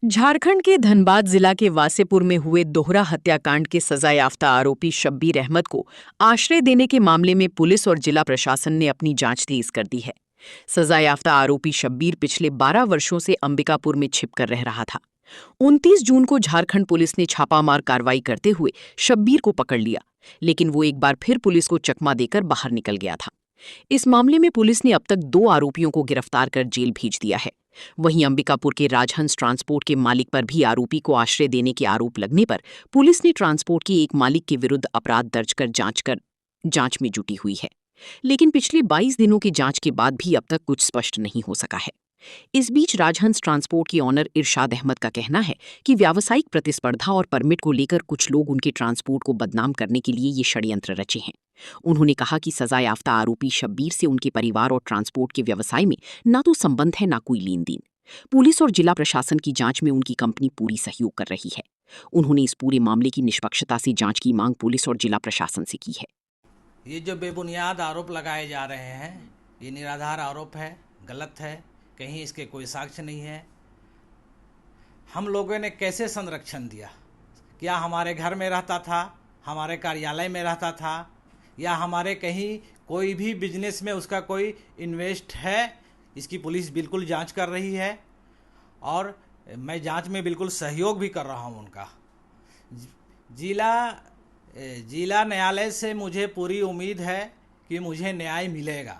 झारखंड के धनबाद जिला के वासेपुर में हुए दोहरा हत्याकांड के सजायाफ्ता आरोपी शब्बीर अहमद को आश्रय देने के मामले में पुलिस और जिला प्रशासन ने अपनी जांच तेज कर दी है। सजायाफ्ता आरोपी शब्बीर पिछले 12 वर्षों से अंबिकापुर में छिपकर रह रहा था। 29 जून को झारखंड पुलिस ने छापामार कार्रवाई करते हुए शब्बीर को पकड़ लिया, लेकिन वो एक बार फिर पुलिस को चकमा देकर बाहर निकल गया था। इस मामले में पुलिस ने अब तक 2 आरोपियों को गिरफ्तार कर जेल भेज दिया है। वहीं अंबिकापुर के राजहंस ट्रांसपोर्ट के मालिक पर भी आरोपी को आश्रय देने के आरोप लगने पर पुलिस ने ट्रांसपोर्ट के एक मालिक के विरुद्ध अपराध दर्ज कर जांच में जुटी हुई है। लेकिन पिछले 22 दिनों की जांच के बाद भी अब तक कुछ स्पष्ट नहीं हो सका है। इस बीच राजहंस ट्रांसपोर्ट के ऑनर इरशाद अहमद का कहना है कि व्यावसायिक प्रतिस्पर्धा और परमिट को लेकर कुछ लोग उनके ट्रांसपोर्ट को बदनाम करने के लिए ये षड्यंत्र रचे हैं। उन्होंने कहा कि सजायाफ्ता आरोपी शब्बीर से उनके परिवार और ट्रांसपोर्ट के व्यवसाय में ना तो संबंध है, ना कोई लेन देन। पुलिस और जिला प्रशासन की जांच में उनकी कंपनी पूरी सहयोग कर रही है। उन्होंने इस पूरे मामले की निष्पक्षता से जांच की मांग पुलिस और जिला प्रशासन से की है। ये जो बेबुनियाद आरोप लगाए जा रहे हैं, ये निराधार आरोप है, गलत है, कहीं इसके कोई साक्ष्य नहीं है। हम लोगों ने कैसे संरक्षण दिया? क्या हमारे घर में रहता था, हमारे कार्यालय में रहता था, या हमारे कहीं कोई भी बिजनेस में उसका कोई इन्वेस्ट है? इसकी पुलिस बिल्कुल जांच कर रही है और मैं जांच में बिल्कुल सहयोग भी कर रहा हूं उनका। जिला न्यायालय से मुझे पूरी उम्मीद है कि मुझे न्याय मिलेगा।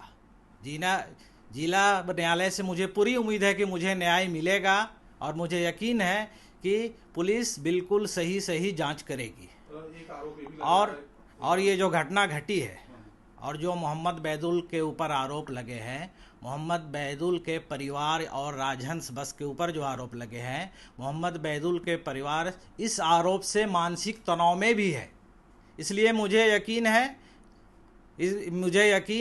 जिला न्यायालय से मुझे पूरी उम्मीद है कि मुझे न्याय मिलेगा और मुझे यकीन है कि पुलिस बिल्कुल सही जांच करेगी। और ये जो घटना घटी है और जो मोहम्मद बैदुल के ऊपर आरोप लगे हैं, मोहम्मद बैदुल के परिवार और राजहंस बस के ऊपर जो आरोप लगे हैं, मोहम्मद बैदुल के परिवार इस आरोप से मानसिक तनाव में भी है। इसलिए मुझे यकीन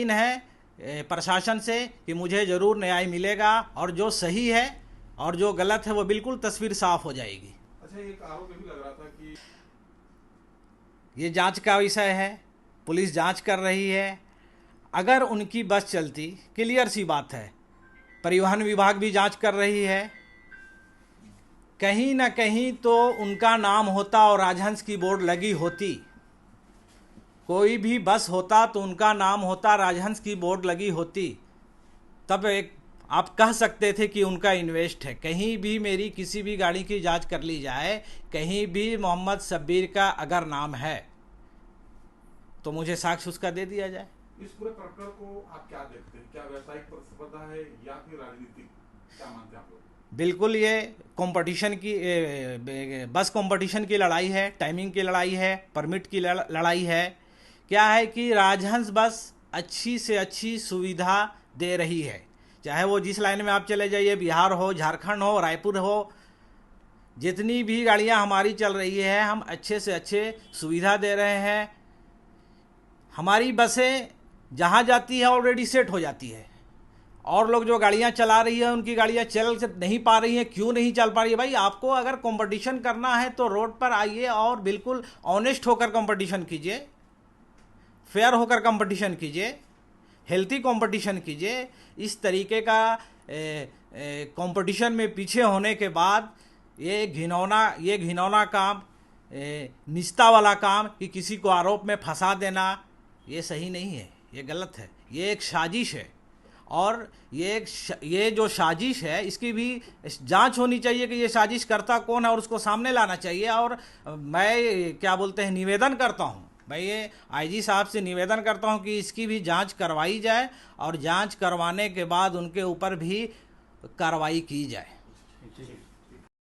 है प्रशासन से कि मुझे ज़रूर न्याय मिलेगा और जो सही है और जो गलत है वो बिल्कुल तस्वीर साफ हो जाएगी। अच्छा, एक आरोप ये भी लग रहा था कि ये जांच का विषय है, पुलिस जांच कर रही है। अगर उनकी बस चलती, क्लियर सी बात है, परिवहन विभाग भी जांच कर रही है, कहीं ना कहीं तो उनका नाम होता और राजहंस की बोर्ड लगी होती। कोई भी बस होता तो उनका नाम होता, राजहंस की बोर्ड लगी होती, तब आप कह सकते थे कि उनका इन्वेस्ट है। कहीं भी मेरी किसी भी गाड़ी की जांच कर ली जाए, कहीं भी मोहम्मद शब्बीर का अगर नाम है तो मुझे साक्ष्य उसका दे दिया जाए। इस पूरे प्रकरण को आप क्या देखते हैं? क्या व्यावसायिक प्रतिस्पर्धा है या फिर राजनीतिक? क्या मानते हैं आप लोग? बिल्कुल ये कंपटीशन की, बस कंपटीशन की लड़ाई है, टाइमिंग की लड़ाई है, परमिट की लड़ाई है। क्या है कि राजहंस बस अच्छी से अच्छी सुविधा दे रही है, चाहे वो जिस लाइन में आप चले जाइए, बिहार हो, झारखंड हो, रायपुर हो, जितनी भी गाड़ियां हमारी चल रही है, हम अच्छे से अच्छे सुविधा दे रहे हैं। हमारी बसें जहां जाती है ऑलरेडी सेट हो जाती है, और लोग जो गाड़ियां चला रही है उनकी गाड़ियां चल नहीं पा रही हैं। क्यों नहीं चल पा रही है? भाई, आपको अगर कंपटीशन करना है तो रोड पर आइए और बिल्कुल ऑनेस्ट होकर कंपटीशन कीजिए, फेयर होकर कंपटीशन कीजिए, हेल्थी कंपटीशन कीजिए। इस तरीके का कंपटीशन में पीछे होने के बाद ये घिनौना काम, निस्ता वाला काम कि किसी को आरोप में फंसा देना, ये सही नहीं है, ये गलत है, ये एक साजिश है। और ये जो साजिश है इसकी भी जांच होनी चाहिए कि ये साजिश करता कौन है और उसको सामने लाना चाहिए। और मैं निवेदन करता हूँ, मैं ये आईजी साहब से निवेदन करता हूँ कि इसकी भी जांच करवाई जाए और जांच करवाने के बाद उनके ऊपर भी कार्रवाई की जाए।